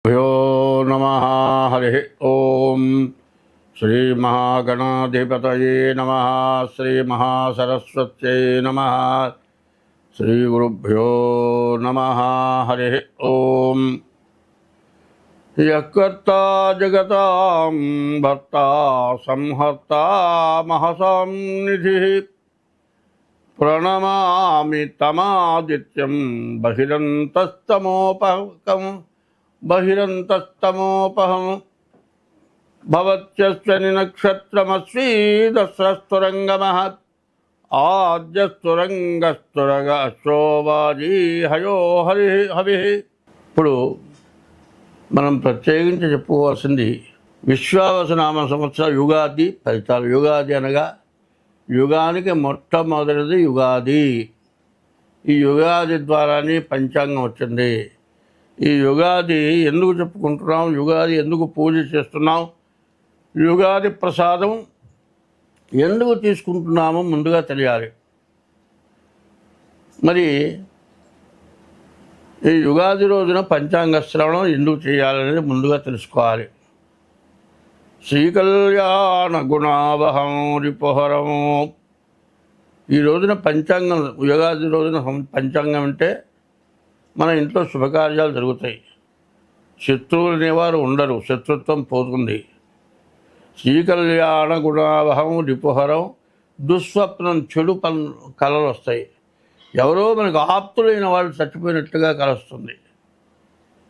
यो नमः हरिः ओम श्री महागणाधिपतये नमः श्री महासरस्वत्यै नमः श्री गुरुभ्यो नमः हरिः ओम यत्कर्ता जगतां भर्ता संहर्ता महसां निधिः प्रणमामि तमादित्यं बहिरन्तस्तमोपहं भवत्यस्मिन् नक्षत्रमस्वीदस्रस्तुरङ्गमः आद्यस्तुरङ्गस्तुरगश्रोवाजी हयो हविः ఇప్పుడు మనం ప్రత్యేకించి చెప్పుకోవాల్సింది విశ్వావసనామ సంవత్సర యుగాది ఫలితాలు. యుగాది అనగా యుగానికి మొట్టమొదటిది యుగాది. ఈ యుగాది ద్వారానే పంచాంగం వచ్చింది. ఈ యుగాది ఎందుకు చెప్పుకుంటున్నాం, యుగాది ఎందుకు పూజ చేస్తున్నాం, యుగాది ప్రసాదం ఎందుకు తీసుకుంటున్నామో ముందుగా తెలియాలి. మరి ఈ యుగాది రోజున పంచాంగ శ్రవణం ఎందుకు చేయాలనేది ముందుగా తెలుసుకోవాలి. శ్రీకళ్యాణ గుణావహం రిపుహరం. ఈ రోజున పంచాంగం, యుగాది రోజున పంచాంగం అంటే మన ఇంట్లో శుభకార్యాలు జరుగుతాయి. శత్రువులు అనేవారు ఉండరు, శత్రుత్వం పోతుంది. శ్రీకళ్యాణ గుణావహం రిపుహరం. దుస్వప్నం, చెడు కళలు వస్తాయి. ఎవరో మనకు ఆప్తులైన వాళ్ళు చచ్చిపోయినట్టుగా కలుస్తుంది.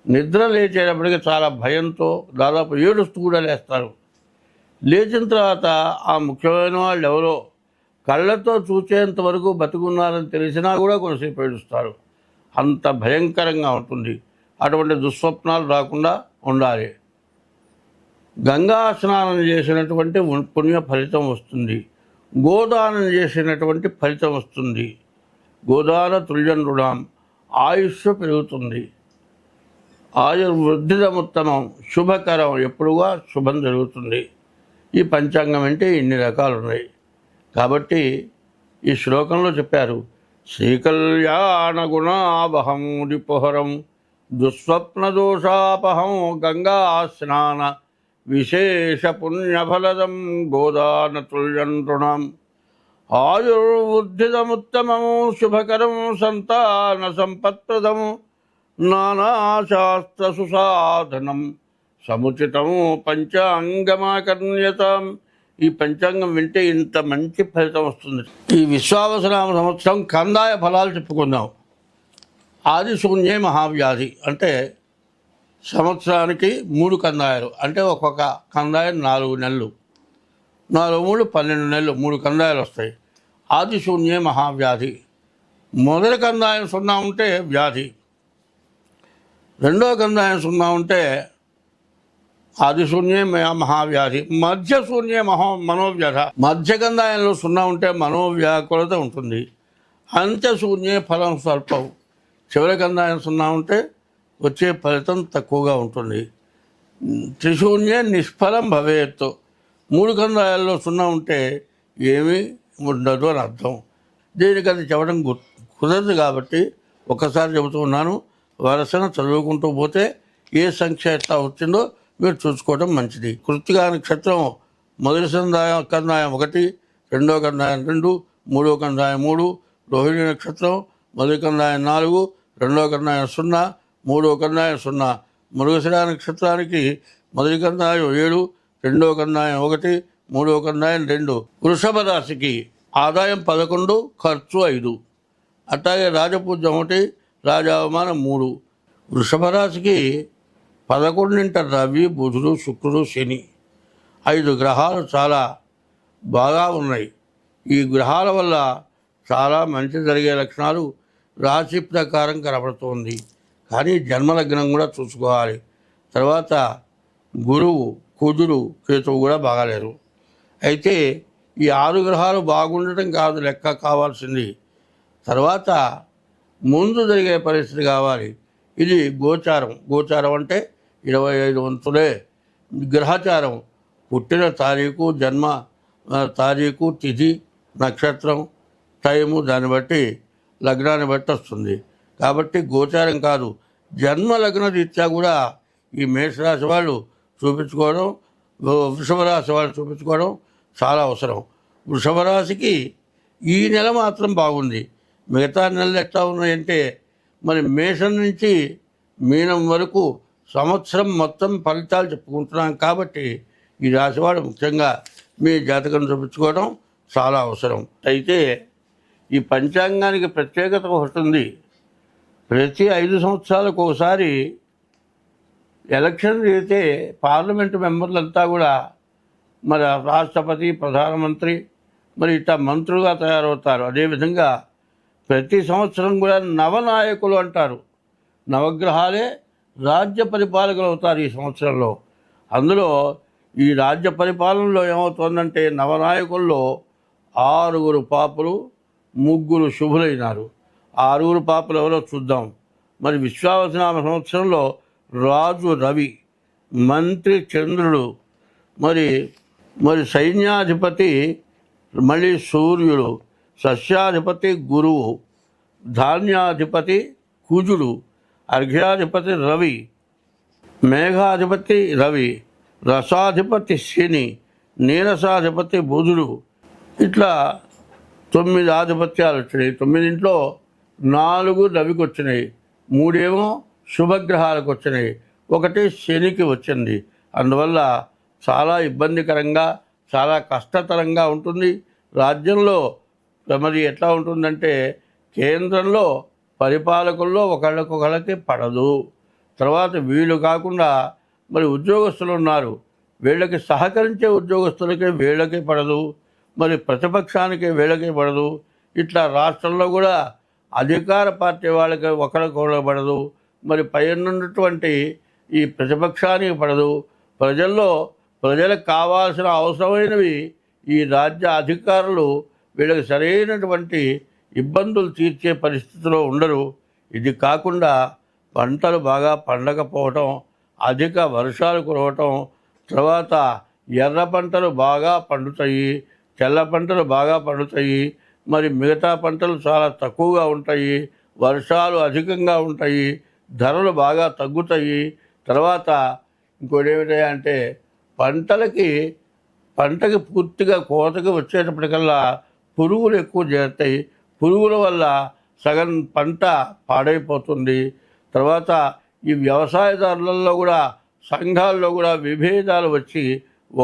నిద్ర లేచేటప్పటికి చాలా భయంతో దాదాపు ఏడుస్తూ కూడా లేస్తారు. లేచిన తర్వాత ఆ ముఖ్యమైన వాళ్ళు ఎవరో కళ్ళతో చూచేంత వరకు బతుకున్నారని తెలిసినా కూడా కొంతసేపు ఏడుస్తారు. అంత భయంకరంగా ఉంటుంది. అటువంటి దుస్వప్నాలు రాకుండా ఉండాలి. గంగా స్నానం చేసినటువంటి పుణ్య ఫలితం వస్తుంది. గోదానం చేసినటువంటి ఫలితం వస్తుంది. గోదాన తుల్యనృణాం. ఆయుష్ పెరుగుతుంది. ఆయుర్వృద్ధిదముత్తమం, శుభకరం, ఎప్పుడుగా శుభం జరుగుతుంది. ఈ పంచాంగం అంటే ఇన్ని రకాలు ఉన్నాయి. కాబట్టి ఈ శ్లోకంలో చెప్పారు, శ్రీకళ్యాణ గుణావహం రిపుహరం దుస్వప్నదోషాపహం గంగా స్నాన విశేష పుణ్యఫలదం గోదాన తుల్యనృణాం. ఆయుర్వృద్ధిదముత్తమము శుభకరం సంతాన సంపత్ప్రదము నానాశాస్త్ర సుసాధనం సముచితం పంచాంగమాకర్ణ్యతాం. ఈ పంచాంగం వింటే ఇంత మంచి ఫలితం వస్తుంది. ఈ విశ్వావసనామ సంవత్సరం కందాయ ఫలాలు చెప్పుకుందాం. ఆది శూన్యే మహావ్యాధి అంటే సంవత్సరానికి 3 కందాయాలు, అంటే ఒక్కొక్క కందాయం 4 నెలలు, 4 3 12 నెలలు, 3 కందాయాలు వస్తాయి. ఆది శూన్యే మహావ్యాధి. మొదటి కందాయం 0 ఉంటే వ్యాధి, రెండో కందాయం 0 ఉంటే ఆది శూన్యే మహావ్యాధి. మధ్య శూన్యే మనోవ్యధ. మధ్య కందాయంలో 0 ఉంటే మనోవ్యాకులత ఉంటుంది. అంత్య శూన్యే ఫలం స్వల్పం. చివరి కందాయం 0 ఉంటే వచ్చే ఫలితం తక్కువగా ఉంటుంది. త్రిశూన్యే నిష్ఫలం భవేత్తు. 3 కందాయాల్లో 0 ఉంటే ఏమీ ఉండదు అని అర్థం. దీనికి అది చెప్పడం కుదరదు కాబట్టి ఒక్కసారి చెబుతూ ఉన్నాను. వరుసన చదువుకుంటూ పోతే ఏ సంఖ్య ఎట్లా వచ్చిందో మీరు చూసుకోవడం మంచిది. కృత్తికా నక్షత్రం మొదటి కందాయం 1, రెండో కందాయం 2, మూడో కందాయం 3. రోహిణి నక్షత్రం మొదటి కందాయం 4, రెండో కందాయం 0, మూడో కందాయం 0. మృగశిర నక్షత్రానికి మొదటి కందాయం 7, రెండో కందాయం 1, మూడో కందాయం 2. వృషభ రాశికి ఆదాయం 11, ఖర్చు 5. అట్లాగే రాజపూజ్యం 1, రాజావమానం 3. వృషభ రాశికి 11 రవి, బుధుడు, శుక్రుడు, శని 5 గ్రహాలు చాలా బాగా ఉన్నాయి. ఈ గ్రహాల వల్ల చాలా మంచి జరిగే లక్షణాలు రాశి ప్రకారం కనబడుతుంది. కానీ జన్మలగ్నం కూడా చూసుకోవాలి. తర్వాత గురువు, కుజుడు, కేతువు కూడా బాగాలేరు. అయితే ఈ 6 గ్రహాలు బాగుండటం కాదు లెక్క కావాల్సింది. తర్వాత ముందు జరిగే పరిస్థితి కావాలి. ఇది గోచారం. గోచారం అంటే 25 వంతులే. గ్రహచారం పుట్టిన తారీఖు, జన్మ తారీఖు, తిథి, నక్షత్రం, టైము, దాన్ని బట్టి లగ్నాన్ని బట్టి వస్తుంది. కాబట్టి గోచారం కాదు, జన్మ లగ్న రీత్యా కూడా ఈ మేషరాశి వాళ్ళు చూపించుకోవడం, వృషభ రాశి వాళ్ళు చూపించుకోవడం చాలా అవసరం. వృషభ రాశికి ఈ నెల మాత్రం బాగుంది. మిగతా నెలలు ఎట్లా ఉన్నాయంటే మరి మేషం నుంచి మీనం వరకు సంవత్సరం మొత్తం ఫలితాలు చెప్పుకుంటున్నాం కాబట్టి ఈ రాశివాడు ముఖ్యంగా మీ జాతకం చూపించుకోవడం చాలా అవసరం. అయితే ఈ పంచాంగానికి ప్రత్యేకత ఒకటి ఉంది. ప్రతి 5 సంవత్సరాలకు ఒకసారి ఎలక్షన్ జరిగితే పార్లమెంటు మెంబర్లంతా కూడా మరి రాష్ట్రపతి, ప్రధానమంత్రి, మరి ఇట్లా మంత్రులుగా తయారవుతారు. అదేవిధంగా ప్రతి సంవత్సరం కూడా నవనాయకులు అంటారు. నవగ్రహాలే రాజ్య పరిపాలకులు అవుతారు ఈ సంవత్సరంలో. అందులో ఈ రాజ్య పరిపాలనలో ఏమవుతుందంటే నవనాయకుల్లో 6 పాపులు, 3 శుభులైనారు. 6 పాపులు ఎవరో చూద్దాం. మరి విశ్వావసనామ సంవత్సరంలో రాజు రవి, మంత్రి చంద్రుడు, మరి సైన్యాధిపతి మళ్ళీ సూర్యుడు, సస్యాధిపతి గురువు, ధాన్యాధిపతి కుజుడు, అర్ఘ్యాధిపతి రవి, మేఘాధిపతి రవి, రసాధిపతి శని, నీరసాధిపతి బుధుడు. ఇట్లా 9 ఆధిపత్యాలు వచ్చినాయి. 9 4 రవికి వచ్చినాయి, 3 శుభగ్రహాలకు వచ్చినాయి, 1 శనికి వచ్చింది. అందువల్ల చాలా ఇబ్బందికరంగా, చాలా కష్టతరంగా ఉంటుంది. రాజ్యంలో మరి ఎట్లా ఉంటుందంటే కేంద్రంలో పరిపాలకుల్లో ఒకళ్ళకొకళ్ళకి పడదు. తర్వాత వీళ్ళు కాకుండా మరి ఉద్యోగస్తులు ఉన్నారు, వీళ్ళకి సహకరించే ఉద్యోగస్తులకే వీళ్ళకి పడదు, మరి ప్రతిపక్షానికి వీళ్ళకి పడదు. ఇట్లా రాష్ట్రంలో కూడా అధికార పార్టీ వాళ్ళకి ఒకరికొకరు పడదు, మరి పైనున్నటువంటి ఈ ప్రతిపక్షానికి పడదు. ప్రజలకు కావాల్సిన అవసరమైనవి ఈ రాజ్య అధికారులు వీళ్ళకి సరైనటువంటి ఇబ్బందులు తీర్చే పరిస్థితిలో ఉండరు. ఇది కాకుండా పంటలు బాగా పండకపోవటం, అధిక వర్షాలు కురవటం, తర్వాత ఎర్ర పంటలు బాగా పండుతాయి, తెల్ల పంటలు బాగా పండుతాయి, మరి మిగతా పంటలు చాలా తక్కువగా ఉంటాయి, వర్షాలు అధికంగా ఉంటాయి, ధరలు బాగా తగ్గుతాయి. తర్వాత ఇంకోటి ఏమిటంటే పంటకి పూర్తిగా కోతకి వచ్చేటప్పటికల్లా పురుగులు ఎక్కువ చేరుతాయి. పురుగుల వల్ల సగం పంట పాడైపోతుంది. తర్వాత ఈ వ్యవసాయదారులలో కూడా సంఘాల్లో కూడా విభేదాలు వచ్చి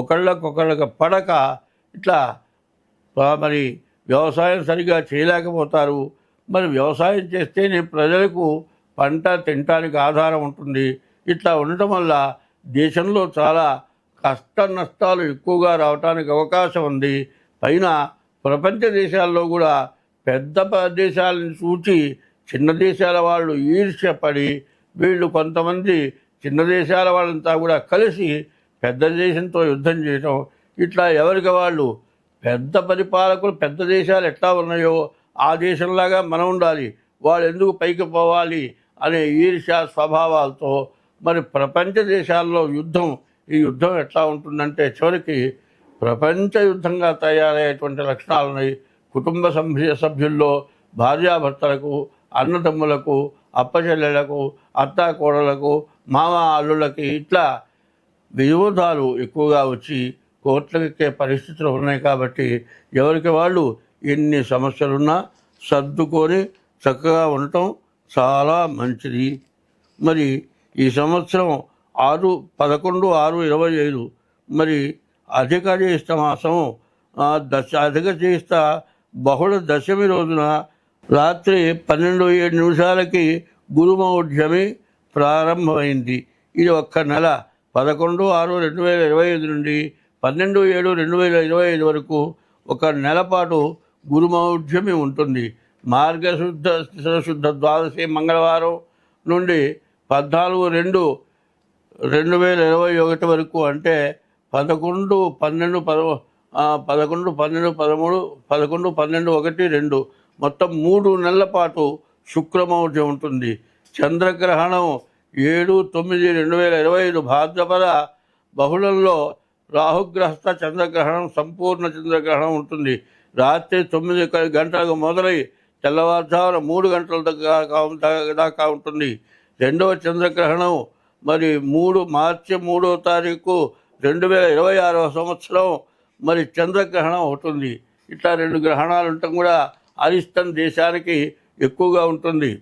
ఒకళ్ళకొకళ్ళకి పడక ఇట్లా మరి వ్యవసాయం సరిగా చేయలేకపోతారు. మరి వ్యవసాయం చేస్తేనే ప్రజలకు పంట తినటానికి ఆధారం ఉంటుంది. ఇట్లా ఉండటం వల్ల దేశంలో చాలా కష్ట నష్టాలు ఎక్కువగా రావడానికి అవకాశం ఉంది. పైన ప్రపంచ దేశాల్లో కూడా పెద్ద దేశాలను చూచి చిన్న దేశాల వాళ్ళు ఈర్ష్యపడి వీళ్ళు కొంతమంది చిన్న దేశాల వాళ్ళంతా కూడా కలిసి పెద్ద దేశంతో యుద్ధం చేయటం, ఇట్లా ఎవరికి వాళ్ళు పెద్ద పరిపాలకులు పెద్ద దేశాలు ఎట్లా ఉన్నాయో ఆ దేశంలాగా మనం ఉండాలి, వాళ్ళు ఎందుకు పైకి పోవాలి అనే ఈర్ష్య స్వభావాలతో మరి ప్రపంచ దేశాల్లో ఈ యుద్ధం ఎట్లా ఉంటుందంటే చివరికి ప్రపంచ యుద్ధంగా తయారయ్యేటువంటి లక్షణాలు ఉన్నాయి. కుటుంబ సభ్యుల్లో భార్యాభర్తలకు, అన్నదమ్ములకు, అప్పచెల్లెలకు, అత్తాకోడలకు, మామ అల్లుళ్ళకి ఇట్లా విరోధాలు ఎక్కువగా వచ్చి కోర్టులకెక్కే పరిస్థితులు ఉన్నాయి. కాబట్టి ఎవరికి వాళ్ళు ఎన్ని సమస్యలున్నా సర్దుకొని చక్కగా ఉండటం చాలా మంచిది. మరి ఈ సంవత్సరం 6/11/6/25 మరి అధిక జ్యేష్ఠ మాసం, అధిక జ్యేష్ఠ బహుళ దశమి రోజున రాత్రి 12:07 గురుమౌఢ్యమి ప్రారంభమైంది. ఇది ఒక్క నెల 11/6/2025 నుండి 12/7/2025 వరకు ఒక నెల పాటు గురుమౌఢ్యమి ఉంటుంది. మార్గశుద్ధ ద్వాదశి మంగళవారం నుండి 14/2/2021 వరకు అంటే 11/12/13 మొత్తం 3 నెలల పాటు శుక్రమౌఢ్యం ఉంటుంది. చంద్రగ్రహణం 7/9/2025 భాద్రపద బహుళంలో రాహుగ్రస్త చంద్రగ్రహణం, సంపూర్ణ చంద్రగ్రహణం ఉంటుంది. రాత్రి 9 గంటలకు మొదలై తెల్లవారుజామున 3 గంటల దాకా ఉంటుంది. రెండవ చంద్రగ్రహణం మరి మార్చి 3వ తారీఖు 2026వ సంవత్సరం మరి చంద్రగ్రహణం అవుతుంది. ఇట్లా 2 గ్రహణాలు ఉండటం కూడా అరిష్టం దేశానికి ఎక్కువగా ఉంటుంది.